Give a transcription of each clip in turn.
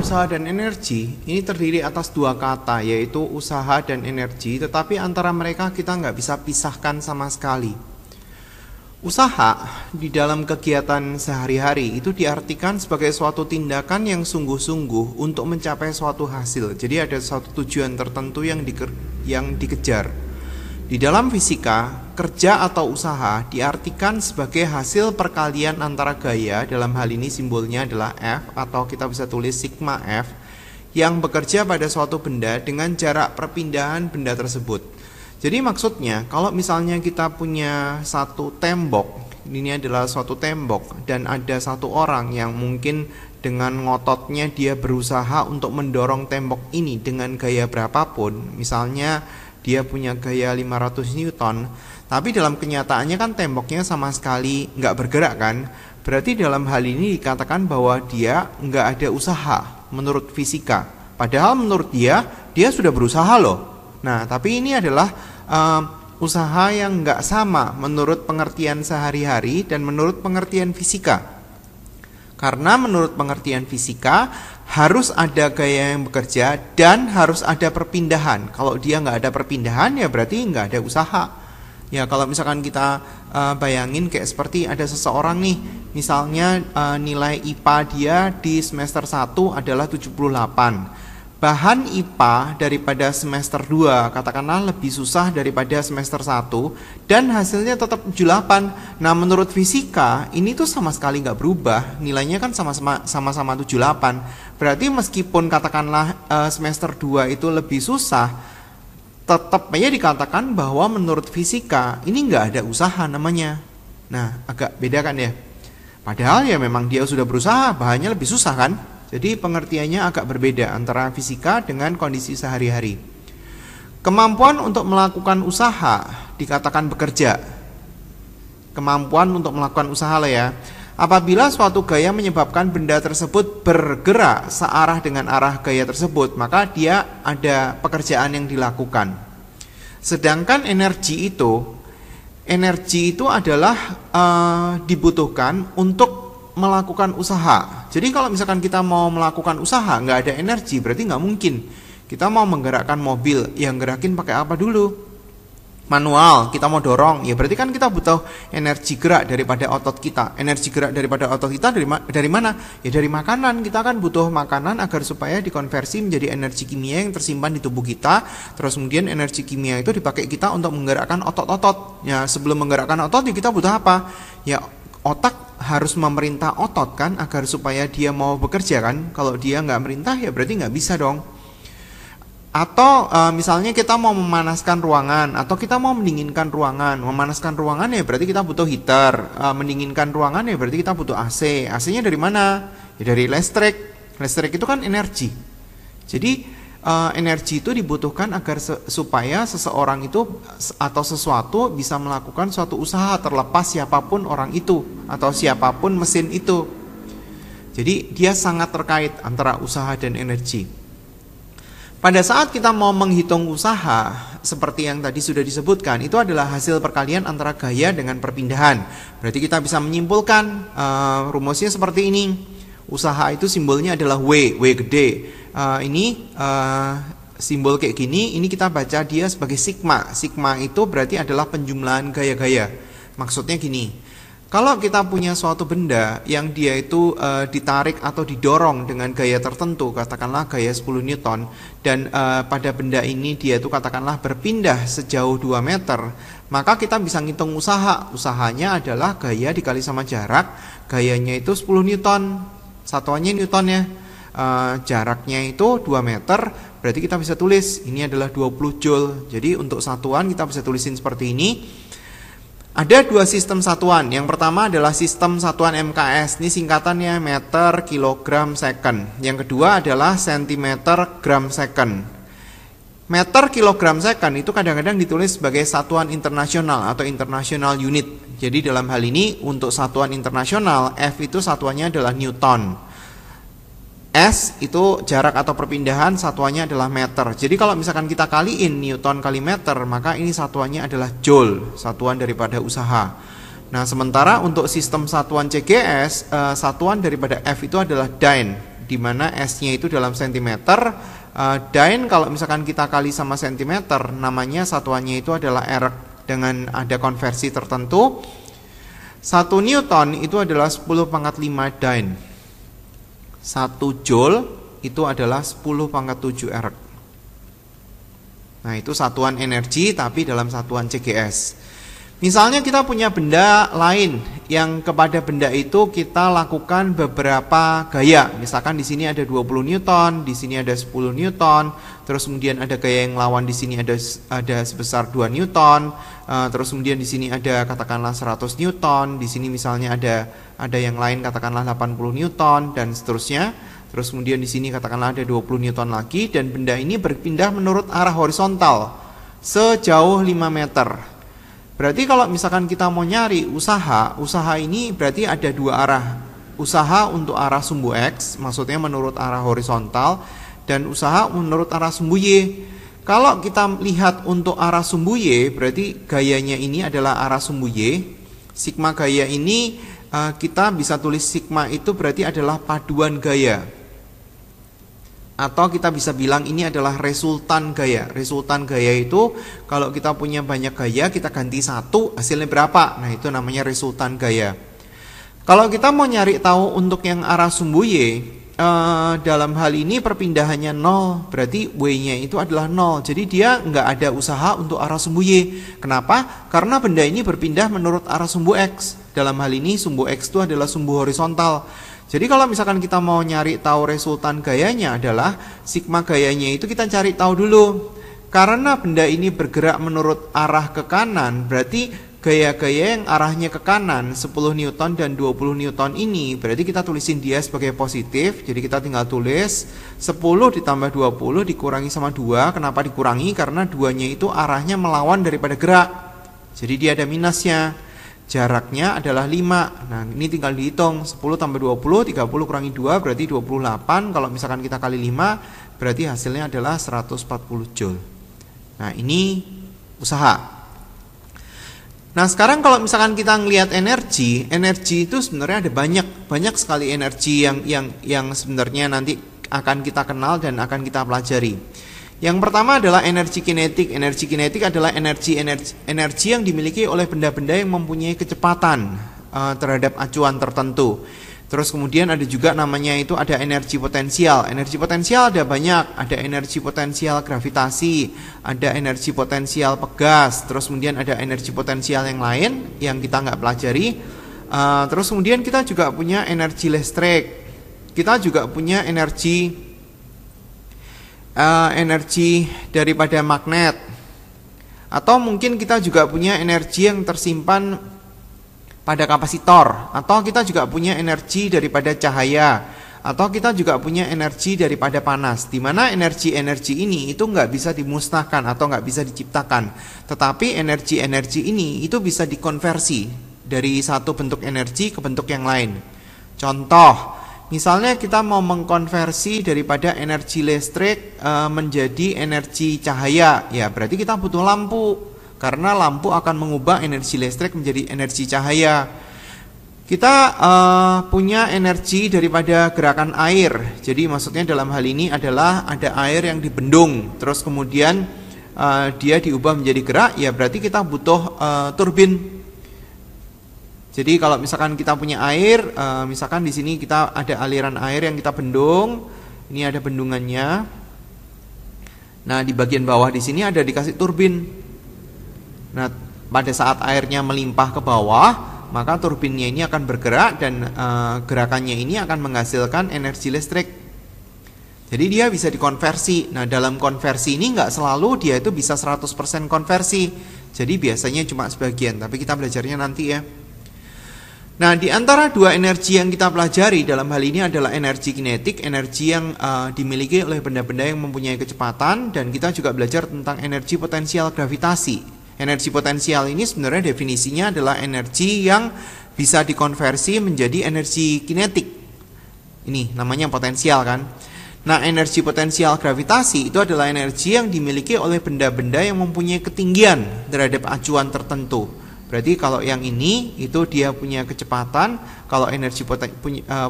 usaha dan energi ini terdiri atas dua kata, yaitu usaha dan energi, tetapi antara mereka kita nggak bisa pisahkan sama sekali. Usaha di dalam kegiatan sehari-hari itu diartikan sebagai suatu tindakan yang sungguh-sungguh untuk mencapai suatu hasil. Jadi ada suatu tujuan tertentu yang dikejar. Di dalam fisika, kerja atau usaha diartikan sebagai hasil perkalian antara gaya, dalam hal ini simbolnya adalah F atau kita bisa tulis sigma F, yang bekerja pada suatu benda dengan jarak perpindahan benda tersebut. Jadi maksudnya kalau misalnya kita punya satu tembok, ini adalah suatu tembok dan ada satu orang yang mungkin dengan ngototnya dia berusaha untuk mendorong tembok ini dengan gaya berapapun, misalnya dia punya gaya 500 Newton, tapi dalam kenyataannya kan temboknya sama sekali nggak bergerak kan, berarti dalam hal ini dikatakan bahwa dia nggak ada usaha menurut fisika, padahal menurut dia sudah berusaha loh. Nah, tapi ini adalah usaha yang nggak sama menurut pengertian sehari-hari dan menurut pengertian fisika. Karena menurut pengertian fisika harus ada gaya yang bekerja dan harus ada perpindahan. Kalau dia nggak ada perpindahan ya berarti nggak ada usaha. Ya kalau misalkan kita bayangin kayak seperti ada seseorang nih, misalnya nilai IPA dia di semester 1 adalah 78. Bahan IPA daripada semester 2 katakanlah lebih susah daripada semester 1 dan hasilnya tetap 78. Nah menurut fisika ini tuh sama sekali nggak berubah, nilainya kan sama-sama 78. Berarti meskipun katakanlah semester 2 itu lebih susah, tetap aja dikatakan bahwa menurut fisika ini nggak ada usaha namanya. Nah agak beda kan ya. Padahal ya memang dia sudah berusaha, bahannya lebih susah kan. Jadi pengertiannya agak berbeda antara fisika dengan kondisi sehari-hari. Kemampuan untuk melakukan usaha dikatakan bekerja. Kemampuan untuk melakukan usaha lah ya. Apabila suatu gaya menyebabkan benda tersebut bergerak searah dengan arah gaya tersebut, maka dia ada pekerjaan yang dilakukan. Sedangkan energi itu adalah dibutuhkan untuk melakukan usaha. Jadi kalau misalkan kita mau melakukan usaha nggak ada energi, berarti nggak mungkin. Kita mau menggerakkan mobil, yang gerakin pakai apa dulu? Manual. Kita mau dorong, ya berarti kan kita butuh energi gerak daripada otot kita. Energi gerak daripada otot kita dari mana? Ya dari makanan. Kita kan butuh makanan agar supaya dikonversi menjadi energi kimia yang tersimpan di tubuh kita. Terus kemudian energi kimia itu dipakai kita untuk menggerakkan otot-otot. Ya sebelum menggerakkan otot, ya kita butuh apa? Ya otak harus memerintah otot kan agar supaya dia mau bekerja kan. Kalau dia nggak merintah ya berarti nggak bisa dong. Atau misalnya kita mau memanaskan ruangan atau kita mau mendinginkan ruangan. Memanaskan ruangan ya berarti kita butuh heater. Mendinginkan ruangan ya berarti kita butuh AC. AC-nya dari mana? Ya dari listrik. Listrik itu kan energi. Jadi energi itu dibutuhkan agar supaya seseorang itu atau sesuatu bisa melakukan suatu usaha terlepas siapapun orang itu atau siapapun mesin itu. Jadi dia sangat terkait antara usaha dan energi. Pada saat kita mau menghitung usaha seperti yang tadi sudah disebutkan, itu adalah hasil perkalian antara gaya dengan perpindahan. Berarti kita bisa menyimpulkan rumusnya seperti ini. Usaha itu simbolnya adalah W gede. Simbol kayak gini, ini kita baca dia sebagai sigma. Sigma itu berarti adalah penjumlahan gaya-gaya. Maksudnya gini, kalau kita punya suatu benda yang dia itu ditarik atau didorong dengan gaya tertentu, katakanlah gaya 10 Newton, dan pada benda ini dia itu katakanlah berpindah sejauh 2 meter, maka kita bisa ngitung usaha. Usahanya adalah gaya dikali sama jarak, gayanya itu 10 Newton, satuannya Newton ya. Jaraknya itu 2 meter, berarti kita bisa tulis ini adalah 20 Joule. Jadi untuk satuan kita bisa tulisin seperti ini. Ada dua sistem satuan. Yang pertama adalah sistem satuan MKS. Ini singkatannya meter, kilogram, second. Yang kedua adalah sentimeter, gram, second. Meter, kilogram, second itu kadang-kadang ditulis sebagai satuan internasional atau international unit. Jadi dalam hal ini untuk satuan internasional, F itu satuannya adalah Newton. S itu jarak atau perpindahan, satuannya adalah meter. Jadi kalau misalkan kita kaliin Newton kali meter, maka ini satuannya adalah Joule, satuan daripada usaha. Nah sementara untuk sistem satuan CGS, satuan daripada F itu adalah Dyne. di mana S-nya itu dalam sentimeter. Dyne kalau misalkan kita kali sama sentimeter, namanya satuannya itu adalah erg dengan ada konversi tertentu. 1 Newton itu adalah 10 pangkat 5 Dyne. 1 Joule itu adalah 10 pangkat 7 erg. Nah, itu satuan energi tapi dalam satuan CGS. Misalnya kita punya benda lain yang kepada benda itu kita lakukan beberapa gaya. Misalkan di sini ada 20 Newton, di sini ada 10 Newton, terus kemudian ada gaya yang lawan di sini ada sebesar 2 Newton, terus kemudian di sini ada katakanlah 100 Newton, di sini misalnya ada yang lain katakanlah 80 Newton dan seterusnya. Terus kemudian di sini katakanlah ada 20 Newton lagi dan benda ini berpindah menurut arah horizontal sejauh 5 meter. Berarti kalau misalkan kita mau nyari usaha ini berarti ada dua arah. Usaha untuk arah sumbu X, maksudnya menurut arah horizontal, dan usaha menurut arah sumbu Y. Kalau kita lihat untuk arah sumbu Y, berarti gayanya ini adalah arah sumbu Y. Sigma gaya ini kita bisa tulis sigma itu berarti adalah paduan gaya. Atau kita bisa bilang ini adalah resultan gaya. Resultan gaya itu kalau kita punya banyak gaya, kita ganti satu, hasilnya berapa? Nah, itu namanya resultan gaya. Kalau kita mau nyari tahu untuk yang arah sumbu Y, dalam hal ini perpindahannya 0, berarti W-nya itu adalah 0. Jadi dia nggak ada usaha untuk arah sumbu Y. Kenapa? Karena benda ini berpindah menurut arah sumbu X. Dalam hal ini sumbu X itu adalah sumbu horizontal. Jadi kalau misalkan kita mau nyari tahu resultan gayanya adalah sigma gayanya itu kita cari tahu dulu. Karena benda ini bergerak menurut arah ke kanan, berarti gaya-gaya yang arahnya ke kanan 10 Newton dan 20 Newton ini berarti kita tulisin dia sebagai positif. Jadi kita tinggal tulis 10 ditambah 20 dikurangi sama 2. Kenapa dikurangi? Karena 2-nya itu arahnya melawan daripada gerak. Jadi dia ada minusnya. Jaraknya adalah 5. Nah, ini tinggal dihitung 10 tambah 20, 30 kurangi 2 berarti 28. Kalau misalkan kita kali 5 berarti hasilnya adalah 140 Joule. Nah, ini usaha. Nah, sekarang kalau misalkan kita ngelihat energi itu sebenarnya ada banyak sekali energi yang sebenarnya nanti akan kita kenal dan akan kita pelajari. Yang pertama adalah energi kinetik. Energi kinetik adalah energi yang dimiliki oleh benda-benda yang mempunyai kecepatan terhadap acuan tertentu. Terus kemudian ada juga namanya itu ada energi potensial. Energi potensial ada banyak. Ada energi potensial gravitasi, ada energi potensial pegas. Terus kemudian ada energi potensial yang lain yang kita nggak pelajari. Terus kemudian kita juga punya energi listrik. Kita juga punya energi daripada magnet, atau mungkin kita juga punya energi yang tersimpan pada kapasitor, atau kita juga punya energi daripada cahaya, atau kita juga punya energi daripada panas. Di mana energi-energi ini itu nggak bisa dimusnahkan atau nggak bisa diciptakan, tetapi energi-energi ini itu bisa dikonversi dari satu bentuk energi ke bentuk yang lain. Contoh, misalnya kita mau mengkonversi daripada energi listrik menjadi energi cahaya, ya berarti kita butuh lampu, karena lampu akan mengubah energi listrik menjadi energi cahaya. Kita punya energi daripada gerakan air, jadi maksudnya dalam hal ini adalah ada air yang dibendung, terus kemudian dia diubah menjadi gerak, ya berarti kita butuh turbin. Jadi kalau misalkan kita punya air, misalkan di sini kita ada aliran air yang kita bendung, ini ada bendungannya. Nah, di bagian bawah di sini ada dikasih turbin. Nah, pada saat airnya melimpah ke bawah, maka turbinnya ini akan bergerak dan gerakannya ini akan menghasilkan energi listrik. Jadi dia bisa dikonversi. Nah, dalam konversi ini nggak selalu dia itu bisa 100% konversi. Jadi biasanya cuma sebagian, tapi kita belajarnya nanti ya. Nah, di antara dua energi yang kita pelajari dalam hal ini adalah energi kinetik, energi yang dimiliki oleh benda-benda yang mempunyai kecepatan, dan kita juga belajar tentang energi potensial gravitasi. Energi potensial ini sebenarnya definisinya adalah energi yang bisa dikonversi menjadi energi kinetik. Ini namanya potensial kan. Nah, energi potensial gravitasi itu adalah energi yang dimiliki oleh benda-benda yang mempunyai ketinggian terhadap acuan tertentu. Berarti kalau yang ini itu dia punya kecepatan, kalau energi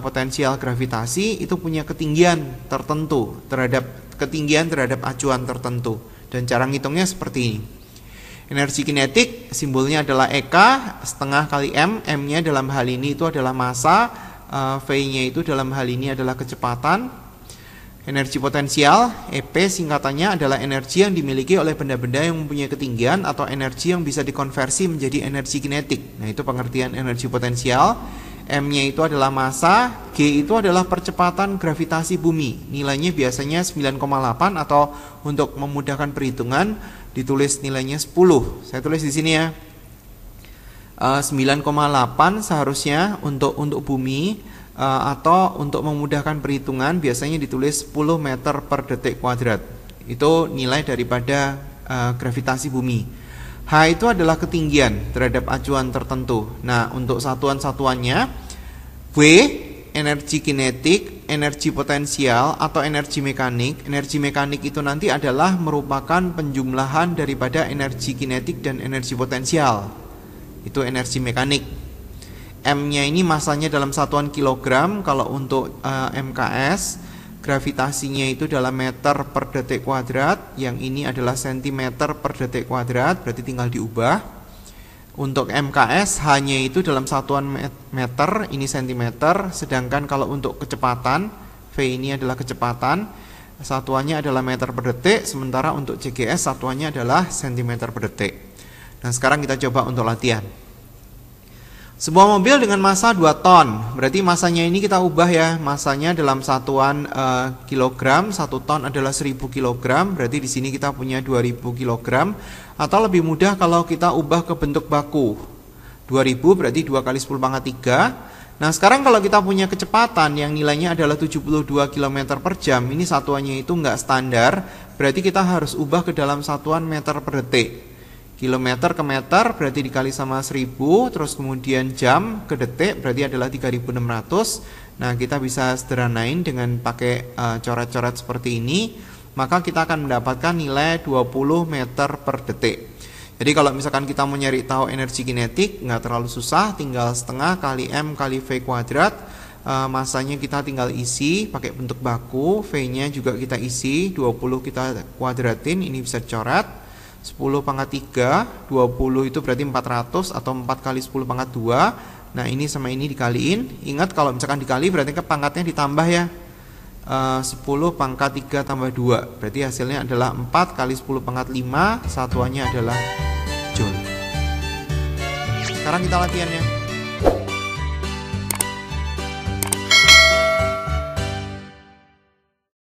potensial gravitasi itu punya ketinggian tertentu terhadap acuan tertentu. Dan cara ngitungnya seperti ini. Energi kinetik simbolnya adalah EK setengah kali M. M-nya dalam hal ini itu adalah massa, V-nya itu dalam hal ini adalah kecepatan. Energi potensial, EP singkatannya adalah energi yang dimiliki oleh benda-benda yang mempunyai ketinggian atau energi yang bisa dikonversi menjadi energi kinetik. Nah, itu pengertian energi potensial. M-nya itu adalah massa, G itu adalah percepatan gravitasi bumi. Nilainya biasanya 9,8 atau untuk memudahkan perhitungan ditulis nilainya 10. Saya tulis di sini ya. 9,8 seharusnya untuk bumi. Atau untuk memudahkan perhitungan biasanya ditulis 10 meter per detik kuadrat. Itu nilai daripada gravitasi bumi. H itu adalah ketinggian terhadap acuan tertentu. Nah, untuk satuan-satuannya W energi kinetik, energi potensial atau energi mekanik. Energi mekanik itu nanti adalah merupakan penjumlahan daripada energi kinetik dan energi potensial. Itu energi mekanik. M-nya ini masanya dalam satuan kilogram. Kalau untuk MKS gravitasinya itu dalam meter per detik kuadrat. Yang ini adalah sentimeter per detik kuadrat, berarti tinggal diubah. Untuk MKS hanya itu dalam satuan meter, ini sentimeter. Sedangkan kalau untuk kecepatan, V ini adalah kecepatan, satuannya adalah meter per detik. Sementara untuk CGS satuannya adalah sentimeter per detik. Nah, sekarang kita coba untuk latihan. Sebuah mobil dengan massa 2 ton, berarti masanya ini kita ubah ya, masanya dalam satuan kilogram, 1 ton adalah 1000 kilogram, berarti di sini kita punya 2000 kilogram. Atau lebih mudah kalau kita ubah ke bentuk baku, 2000 berarti 2 kali 10 pangkat 3. Nah, sekarang kalau kita punya kecepatan yang nilainya adalah 72 km per jam, ini satuannya itu nggak standar, berarti kita harus ubah ke dalam satuan meter per detik. Kilometer ke meter berarti dikali sama 1000, terus kemudian jam ke detik berarti adalah 3600. Nah, kita bisa sederhanain dengan pakai coret-coret seperti ini, maka kita akan mendapatkan nilai 20 meter per detik. Jadi kalau misalkan kita mau nyari tahu energi kinetik, nggak terlalu susah, tinggal setengah kali M kali V kuadrat. Masanya kita tinggal isi pakai bentuk baku, V-nya juga kita isi, 20 kita kuadratin, ini bisa coret. 10 pangkat 3, 20 itu berarti 400 atau 4 kali 10 pangkat 2. Nah, ini sama ini dikaliin. Ingat kalau misalkan dikali berarti ke pangkatnya ditambah ya. 10 pangkat 3 tambah 2. Berarti hasilnya adalah 4 kali 10 pangkat 5. Satuannya adalah Joule. Sekarang kita latihannya.